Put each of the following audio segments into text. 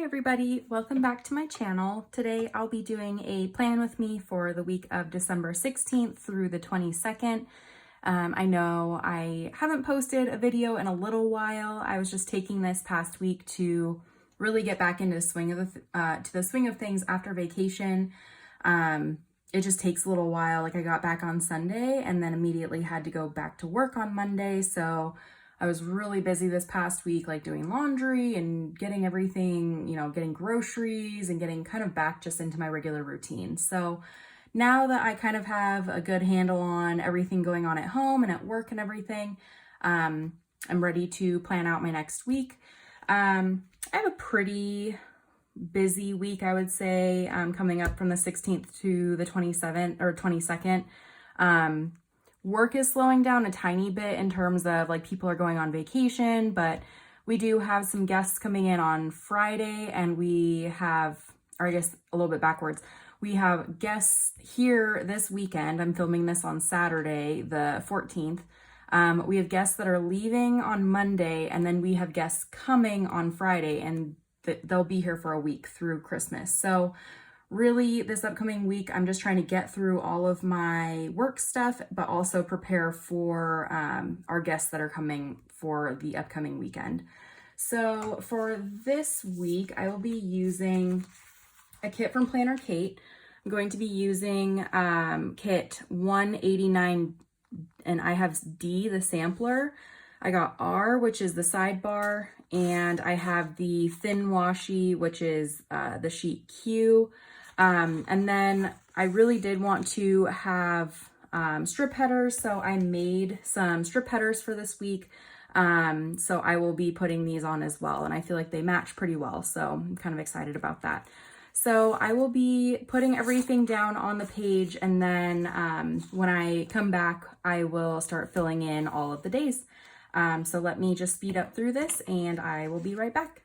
everybody, welcome back to my channel. Today I'll be doing a plan with me for the week of December 16th through the 22nd. I know I haven't posted a video in a little while. I was just taking this past week to really get back into the swing of things after vacation. It just takes a little while. Like I got back on Sunday and then immediately had to go back to work on Monday. So I was really busy this past week, like doing laundry and getting everything, getting groceries and getting kind of back just into my regular routine. So now that I kind of have a good handle on everything going on at home and at work and everything, I'm ready to plan out my next week. I have a pretty busy week, I would say, coming up from the 16th to the 27th or 22nd. Work is slowing down a tiny bit in terms of like people are going on vacation, but we do have some guests coming in on Friday, and we have, or I guess a little bit backwards, we have guests here this weekend. I'm filming this on Saturday, the 14th. We have guests that are leaving on Monday, and then we have guests coming on Friday, and they'll be here for a week through Christmas. So really, this upcoming week, I'm just trying to get through all of my work stuff, but also prepare for our guests that are coming for the upcoming weekend. So for this week, I will be using a kit from PlannerKate. I'm going to be using kit 189, and I have D, the sampler. I got R, which is the sidebar, and I have the thin washi, which is the sheet Q. And then I really did want to have strip headers, so I made some strip headers for this week. So I will be putting these on as well, and I feel like they match pretty well, so I'm kind of excited about that. So I will be putting everything down on the page, and then when I come back, I will start filling in all of the days. So let me just speed up through this, and I will be right back.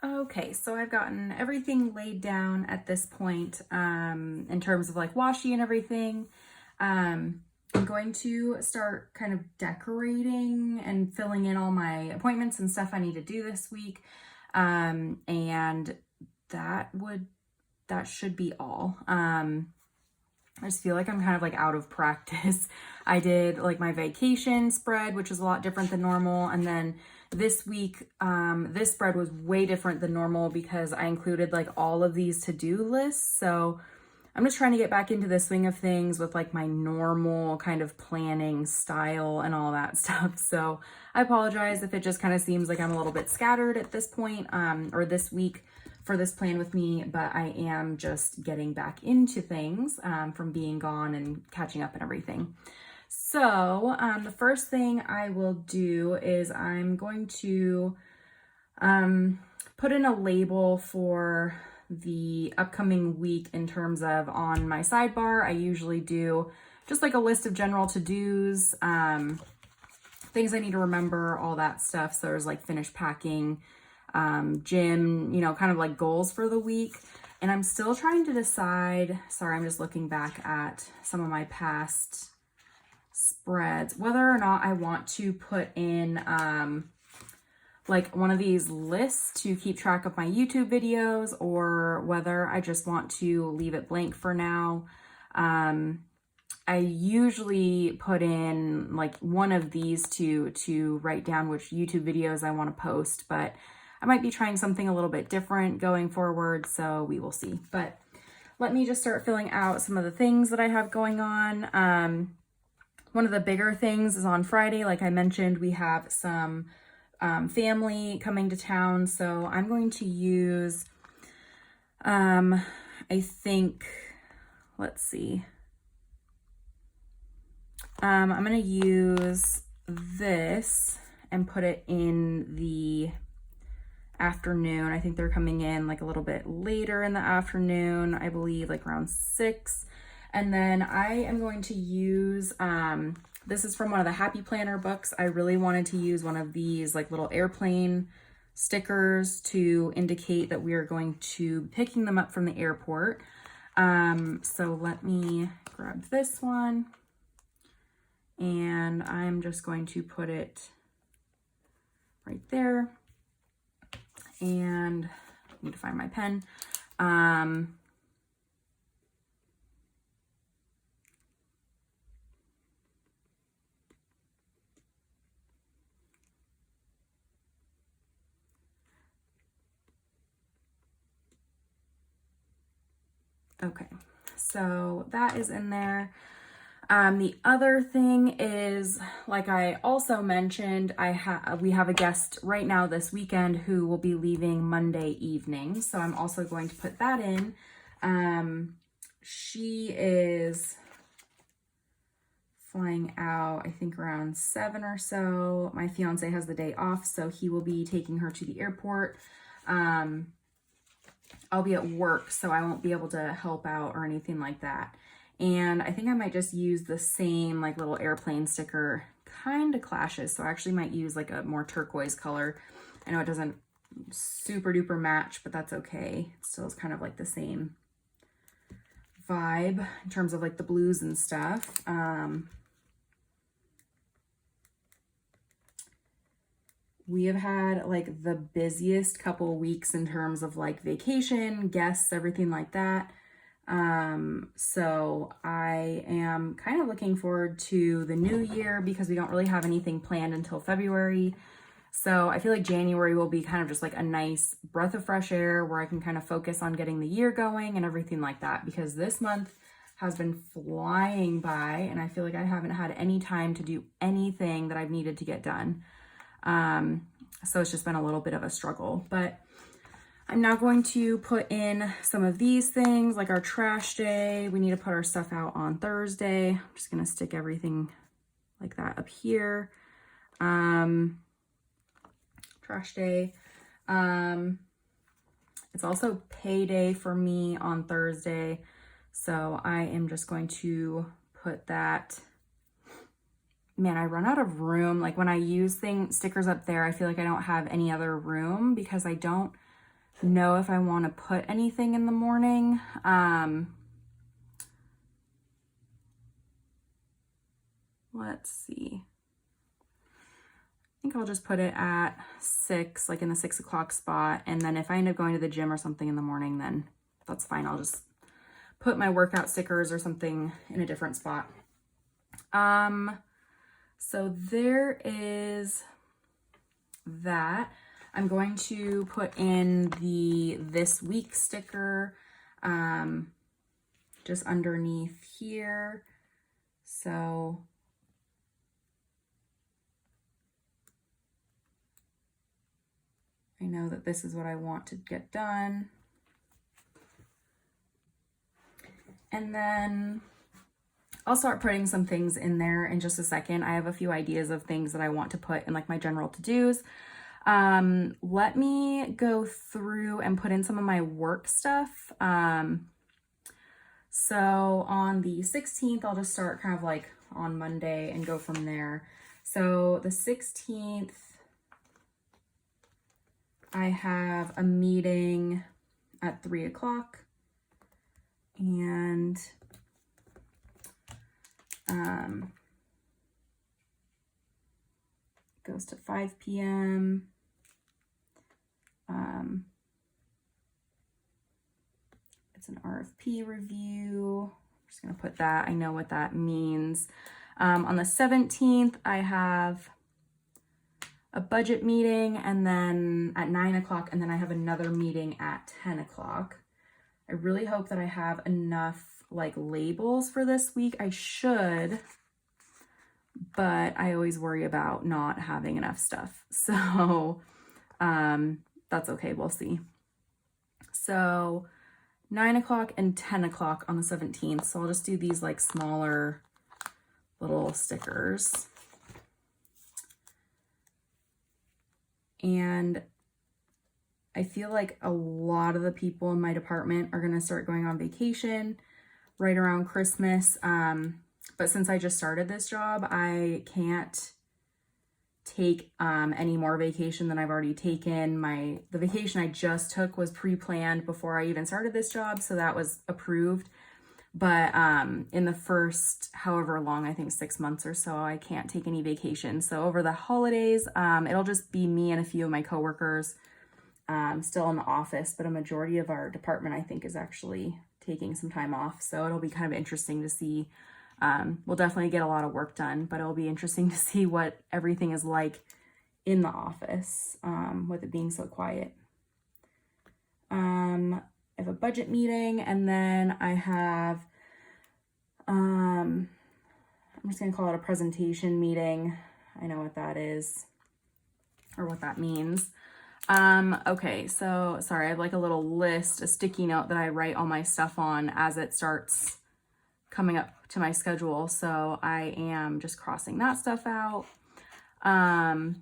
Okay, so I've gotten everything laid down at this point in terms of like washi and everything. I'm going to start kind of decorating and filling in all my appointments and stuff I need to do this week. And that should be all. I just feel like I'm kind of like out of practice. I did like my vacation spread, which was a lot different than normal. And then this week, this spread was way different than normal because I included like all of these to-do lists. So I'm just trying to get back into the swing of things with like my normal kind of planning style and all that stuff. So I apologize if it just kind of seems like I'm a little bit scattered at this point, or this week for this plan with me, but I am just getting back into things from being gone and catching up and everything. So the first thing I will do is I'm going to put in a label for the upcoming week in terms of on my sidebar. I usually do just like a list of general to-dos, things I need to remember, all that stuff. So there's like finish packing, gym, kind of like goals for the week. And I'm still trying to decide, sorry, I'm just looking back at some of my past spreads, whether or not I want to put in like one of these lists to keep track of my YouTube videos, or whether I just want to leave it blank for now. I usually put in like one of these two to write down which YouTube videos I want to post, but I might be trying something a little bit different going forward, so we will see. But let me just start filling out some of the things that I have going on. one of the bigger things is on Friday. Like I mentioned, we have some family coming to town. So I'm going to use, I think, let's see. I'm going to use this and put it in the afternoon. I think they're coming in like a little bit later in the afternoon, I believe like around 6. And then I am going to use, this is from one of the Happy Planner books. I really wanted to use one of these like little airplane stickers to indicate that we are going to be picking them up from the airport. So let me grab this one. And I'm just going to put it right there. And I need to find my pen. Okay, so that is in there. The other thing is, like I also mentioned, we have a guest right now this weekend who will be leaving Monday evening. So I'm also going to put that in. She is flying out, I think around 7 or so. My fiance has the day off, so he will be taking her to the airport. I'll be at work, so I won't be able to help out or anything like that. And I think I might just use the same like little airplane sticker, kind of clashes. So I actually might use like a more turquoise color. I know it doesn't super duper match, but that's okay. It still is kind of like the same vibe in terms of like the blues and stuff. We have had like the busiest couple weeks in terms of like vacation, guests, everything like that. So I am kind of looking forward to the new year because we don't really have anything planned until February. So I feel like January will be kind of just like a nice breath of fresh air where I can kind of focus on getting the year going and everything like that, because this month has been flying by and I feel like I haven't had any time to do anything that I've needed to get done. So it's just been a little bit of a struggle, but I'm now going to put in some of these things like our trash day. We need to put our stuff out on Thursday. I'm just going to stick everything like that up here. Trash day. It's also payday for me on Thursday. So I am just going to put that. Man, I run out of room. Like when I use stickers up there, I feel like I don't have any other room because I don't know if I want to put anything in the morning. Let's see. I think I'll just put it at 6, like in the 6 o'clock spot. And then if I end up going to the gym or something in the morning, then that's fine. I'll just put my workout stickers or something in a different spot. So there is that. I'm going to put in the this week sticker just underneath here. So I know that this is what I want to get done. And then I'll start putting some things in there in just a second. I have a few ideas of things that I want to put in like my general to-dos. Let me go through and put in some of my work stuff. So on the 16th, I'll just start kind of like on Monday and go from there. So the 16th, I have a meeting at 3 o'clock and goes to 5 p.m. It's an RFP review. I'm just going to put that. I know what that means. On the 17th, I have a budget meeting and then at 9 o'clock, and then I have another meeting at 10 o'clock. I really hope that I have enough like labels for this week. I should. but I always worry about not having enough stuff. So that's okay, we'll see. So 9 o'clock and 10 o'clock on the 17th. So I'll just do these like smaller little stickers. And I feel like a lot of the people in my department are going to start going on vacation right around Christmas. But since I just started this job, I can't take any more vacation than I've already taken. The vacation I just took was pre-planned before I even started this job, so that was approved. But in the first however long, I think 6 months or so, I can't take any vacation. So over the holidays, it'll just be me and a few of my coworkers still in the office, but a majority of our department, I think, is actually taking some time off. So it'll be kind of interesting to see. We'll definitely get a lot of work done, but it'll be interesting to see what everything is like in the office with it being so quiet. I have a budget meeting, and then I have, I'm just going to call it a presentation meeting. I know what that is or what that means. Okay, so sorry, I have like a little list, a sticky note that I write all my stuff on as it starts coming up to my schedule. So I am just crossing that stuff out. On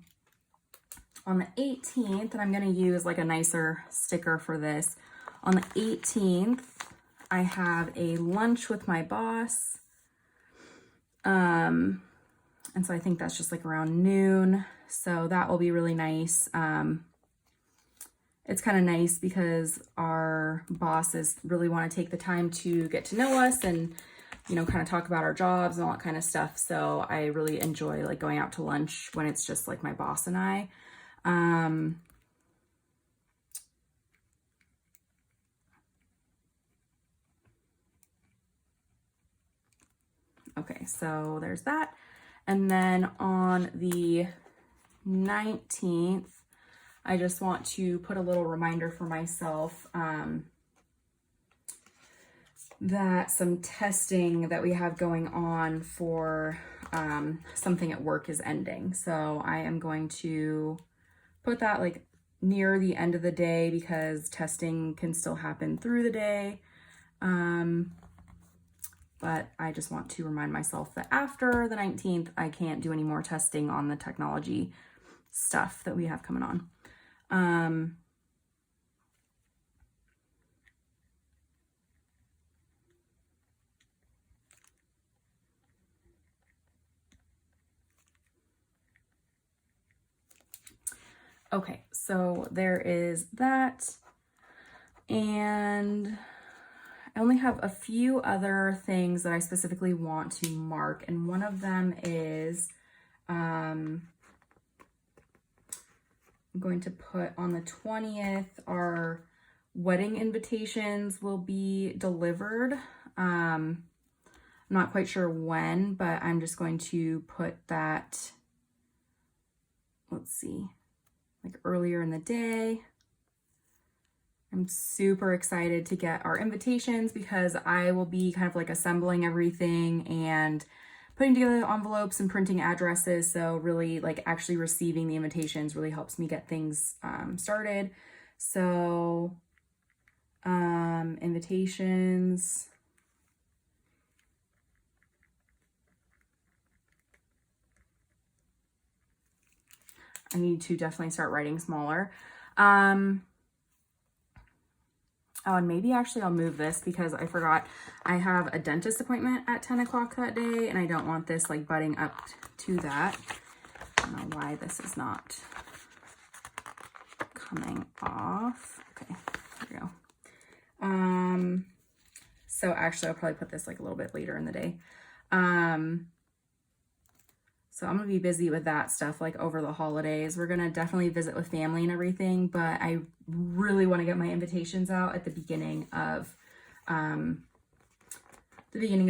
the 18th, and I'm going to use like a nicer sticker for this. On the 18th, I have a lunch with my boss. And so I think that's just like around noon. So that will be really nice. It's kind of nice because our bosses really want to take the time to get to know us and, you know, kind of talk about our jobs and all that kind of stuff. So I really enjoy like going out to lunch when it's just like my boss and I. Okay, so there's that. And then on the 19th, I just want to put a little reminder for myself that some testing that we have going on for something at work is ending. So I am going to put that like near the end of the day because testing can still happen through the day. But I just want to remind myself that after the 19th, I can't do any more testing on the technology stuff that we have coming on. Okay, so there is that. And I only have a few other things that I specifically want to mark. And one of them is, I'm going to put on the 20th, our wedding invitations will be delivered. I'm not quite sure when, but I'm just going to put that, let's see, like earlier in the day. I'm super excited to get our invitations because I will be kind of like assembling everything and putting together the envelopes and printing addresses. So really like actually receiving the invitations really helps me get things started. So invitations. I need to definitely start writing smaller. Oh, and maybe actually I'll move this because I forgot I have a dentist appointment at 10 o'clock that day and I don't want this like butting up to that. I don't know why this is not coming off. Okay, there we go. So actually I'll probably put this like a little bit later in the day. So I'm gonna be busy with that stuff like over the holidays. We're gonna definitely visit with family and everything, but I really want to get my invitations out at the beginning of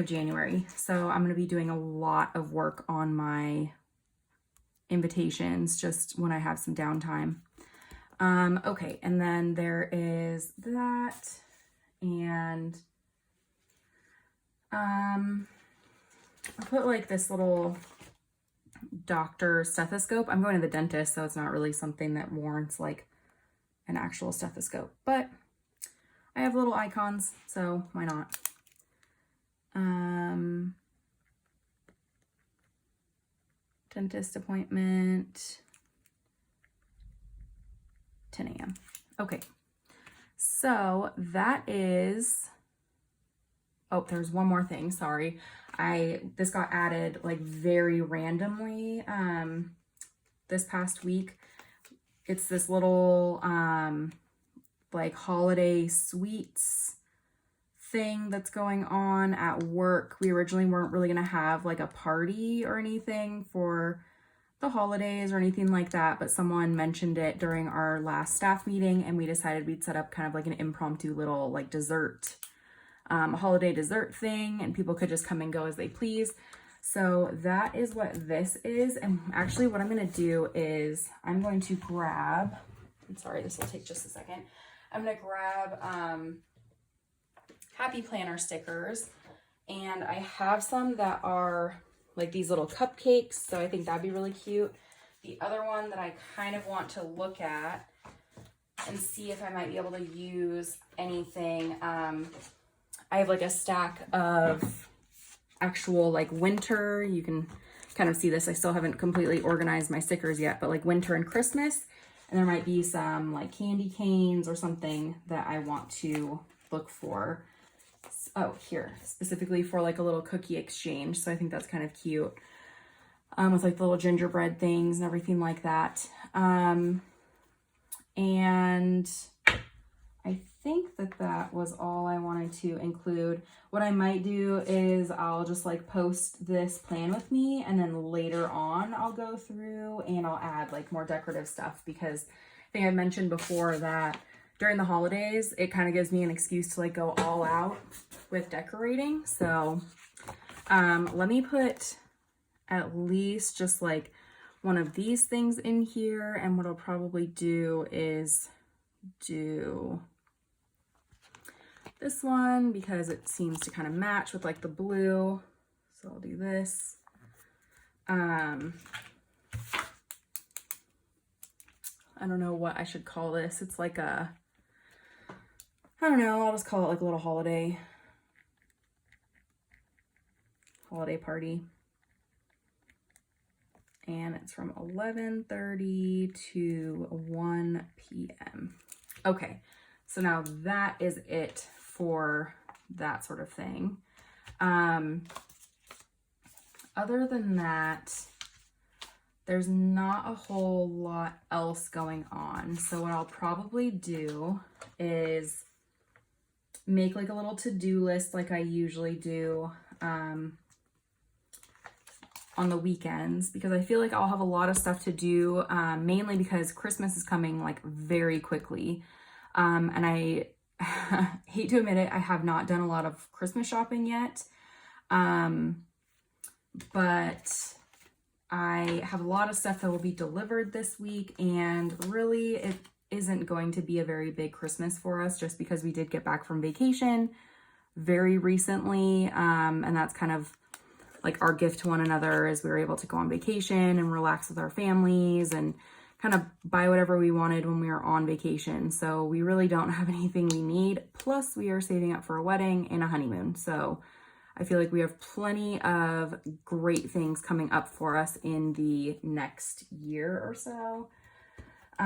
January. So I'm gonna be doing a lot of work on my invitations just when I have some downtime. Okay, and then there is that, and I put like this little doctor stethoscope. I'm going to the dentist, so it's not really something that warrants like an actual stethoscope, but I have little icons, so why not? Dentist appointment, 10 a.m. Okay, so that is, oh, there's one more thing, sorry. This got added like very randomly this past week. It's this little like holiday sweets thing that's going on at work. We originally weren't really gonna have like a party or anything for the holidays or anything like that, but someone mentioned it during our last staff meeting, and we decided we'd set up kind of like an impromptu little like dessert, holiday dessert thing, and people could just come and go as they please. So that is what this is. And actually what I'm gonna do is I'm going to grab, I'm sorry, this will take just a second. I'm gonna grab Happy Planner stickers, and I have some that are like these little cupcakes, so I think that'd be really cute. The other one that I kind of want to look at and see if I might be able to use anything, I have like a stack of actual like winter, you can kind of see this, I still haven't completely organized my stickers yet, but like winter and Christmas, and there might be some like candy canes or something that I want to look for. Oh, here, specifically for like a little cookie exchange. So I think that's kind of cute, with like the little gingerbread things and everything like that. And I think that that was all I wanted to include. What I might do is I'll just like post this plan with me, and then later on I'll go through and I'll add like more decorative stuff, because I think I mentioned before that during the holidays, it kind of gives me an excuse to like go all out with decorating. So let me put at least just like one of these things in here. And what I'll probably do is do this one because it seems to kind of match with like the blue. So I'll do this. I don't know what I should call this. It's like a, I don't know, I'll just call it like a little holiday party. And it's from 11:30 to 1 p.m. Okay, so now that is it for that sort of thing. Other than that, there's not a whole lot else going on. So what I'll probably do is make like a little to-do list like I usually do on the weekends, because I feel like I'll have a lot of stuff to do, mainly because Christmas is coming like very quickly. And I hate to admit it, I have not done a lot of Christmas shopping yet. But I have a lot of stuff that will be delivered this week, and really it isn't going to be a very big Christmas for us just because we did get back from vacation very recently. And that's kind of like our gift to one another, is we were able to go on vacation and relax with our families and kind of buy whatever we wanted when we were on vacation. So we really don't have anything we need. Plus we are saving up for a wedding and a honeymoon. So I feel like we have plenty of great things coming up for us in the next year or so. So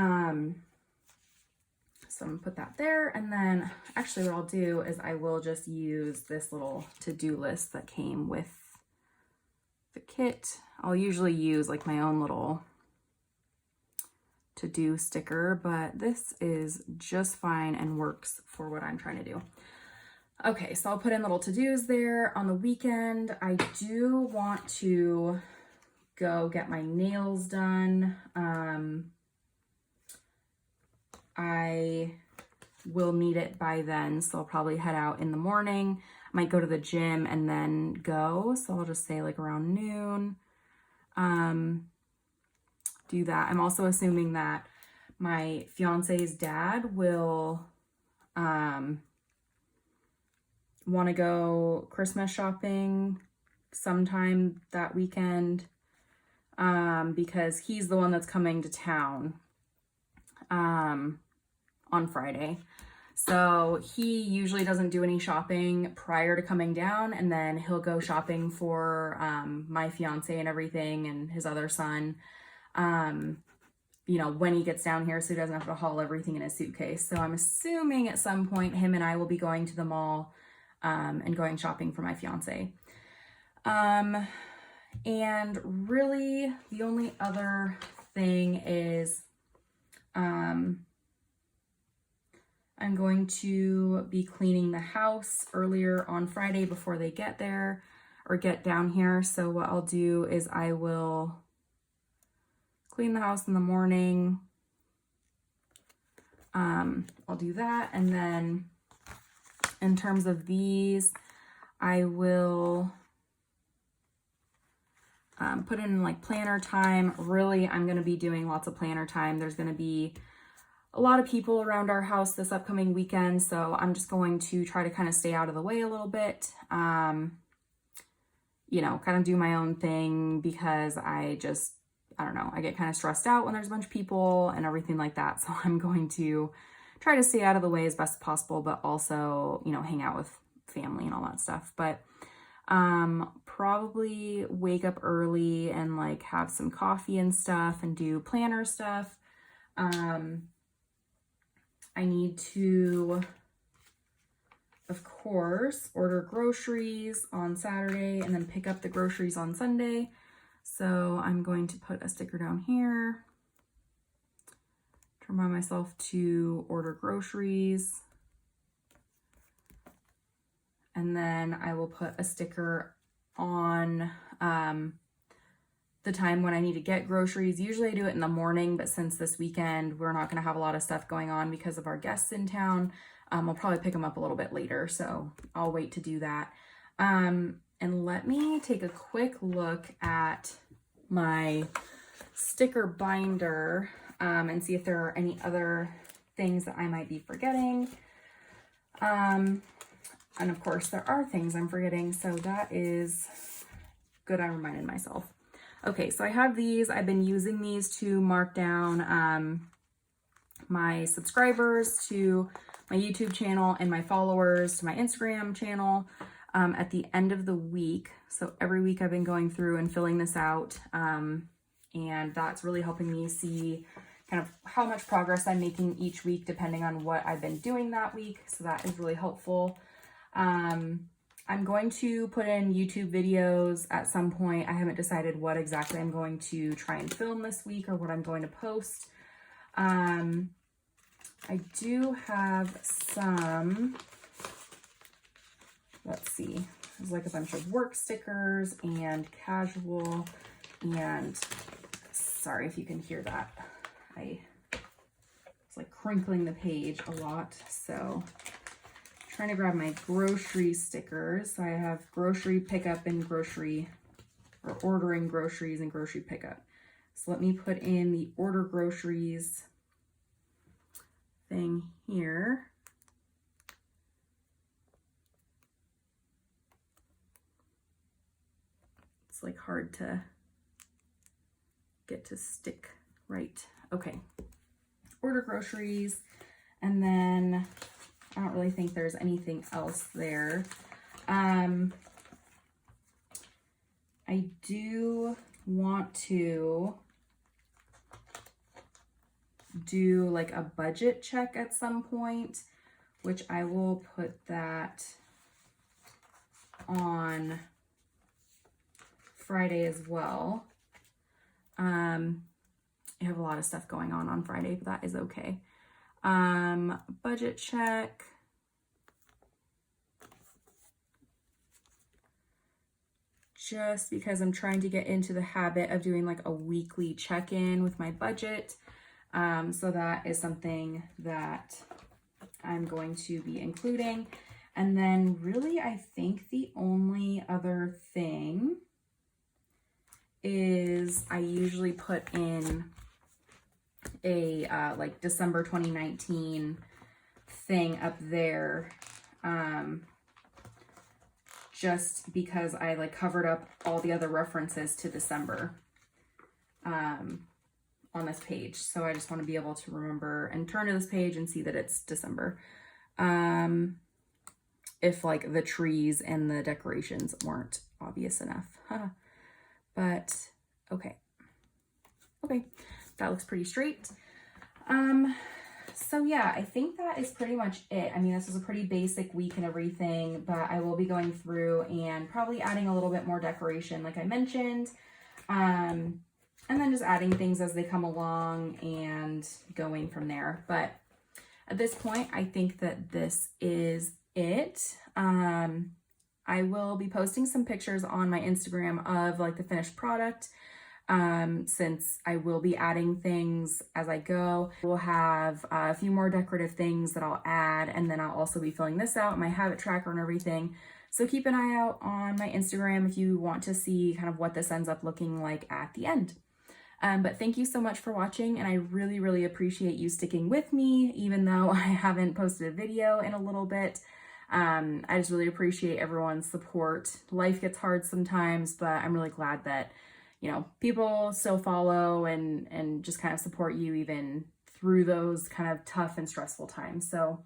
I'm gonna put that there. And then actually what I'll do is I will just use this little to-do list that came with the kit. I'll usually use like my own little to-do sticker, but this is just fine and works for what I'm trying to do. Okay, so I'll put in little to-dos there. On the weekend, I do want to go get my nails done. I will need it by then, so I'll probably head out in the morning. I might go to the gym and then go, so I'll just say like around noon. Do that. I'm also assuming that my fiance's dad will want to go Christmas shopping sometime that weekend. because he's the one that's coming to town on Friday. So he usually doesn't do any shopping prior to coming down, and then he'll go shopping for my fiance and everything and his other son, you know, when he gets down here, so he doesn't have to haul everything in his suitcase. So I'm assuming at some point him and I will be going to the mall and going shopping for my fiance. And really the only other thing is I'm going to be cleaning the house earlier on Friday before they get there or get down here. So what I'll do is I will clean the house in the morning. I'll do that. And then in terms of these, I will put in like planner time. Really, I'm going to be doing lots of planner time. There's going to be a lot of people around our house this upcoming weekend, so I'm just going to try to kind of stay out of the way a little bit, you know, kind of do my own thing, because I don't know, I get kind of stressed out when there's a bunch of people and everything like that. So I'm going to try to stay out of the way as best as possible, but also, you know, hang out with family and all that stuff. But probably wake up early and like have some coffee and stuff and do planner stuff. I need to, of course, order groceries on Saturday and then pick up the groceries on Sunday. So I'm going to put a sticker down here to remind myself to order groceries. And then I will put a sticker on the time when I need to get groceries. Usually I do it in the morning, but since this weekend we're not going to have a lot of stuff going on because of our guests in town, I'll probably pick them up a little bit later, so I'll wait to do that. And let me take a quick look at my sticker binder and see if there are any other things that I might be forgetting. And of course there are things I'm forgetting, so that is good. I reminded myself. Okay, so I have these. I've been using these to mark down my subscribers to my YouTube channel and my followers to my Instagram channel at the end of the week. So every week I've been going through and filling this out, and that's really helping me see kind of how much progress I'm making each week depending on what I've been doing that week. So that is really helpful. I'm going to put in YouTube videos at some point. I haven't decided what exactly I'm going to try and film this week or what I'm going to post. I do have some, let's see, there's like a bunch of work stickers and casual, and sorry if you can hear that. It's like crinkling the page a lot, so trying to grab my grocery stickers. So I have grocery pickup and grocery, or ordering groceries and grocery pickup. So let me put in the order groceries thing here. It's like hard to get to stick right. Okay, order groceries, and then I don't really think there's anything else there. I do want to do like a budget check at some point, which I will put that on Friday as well. I have a lot of stuff going on Friday, but that is okay. Budget check. Just because I'm trying to get into the habit of doing like a weekly check-in with my budget. So that is something that I'm going to be including. And then really, I think the only other thing is I usually put in a like December 2019 thing up there, just because I like covered up all the other references to December. on this page. So I just want to be able to remember and turn to this page and see that it's December. If like the trees and the decorations weren't obvious enough. But okay. Okay, that looks pretty straight. So yeah, I think that is pretty much it. I mean, this is a pretty basic week and everything, but I will be going through and probably adding a little bit more decoration like I mentioned. And then just adding things as they come along and going from there. But at this point, I think that this is it. I will be posting some pictures on my Instagram of like the finished product, since I will be adding things as I go. We'll have a few more decorative things that I'll add, and then I'll also be filling this out, my habit tracker and everything. So keep an eye out on my Instagram if you want to see kind of what this ends up looking like at the end. But thank you so much for watching, and I really, really appreciate you sticking with me, even though I haven't posted a video in a little bit. I just really appreciate everyone's support. Life gets hard sometimes, but I'm really glad that, you know, people still follow and just kind of support you even through those kind of tough and stressful times. So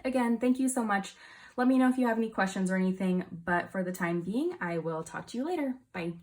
again, thank you so much. Let me know if you have any questions or anything, but for the time being, I will talk to you later. Bye.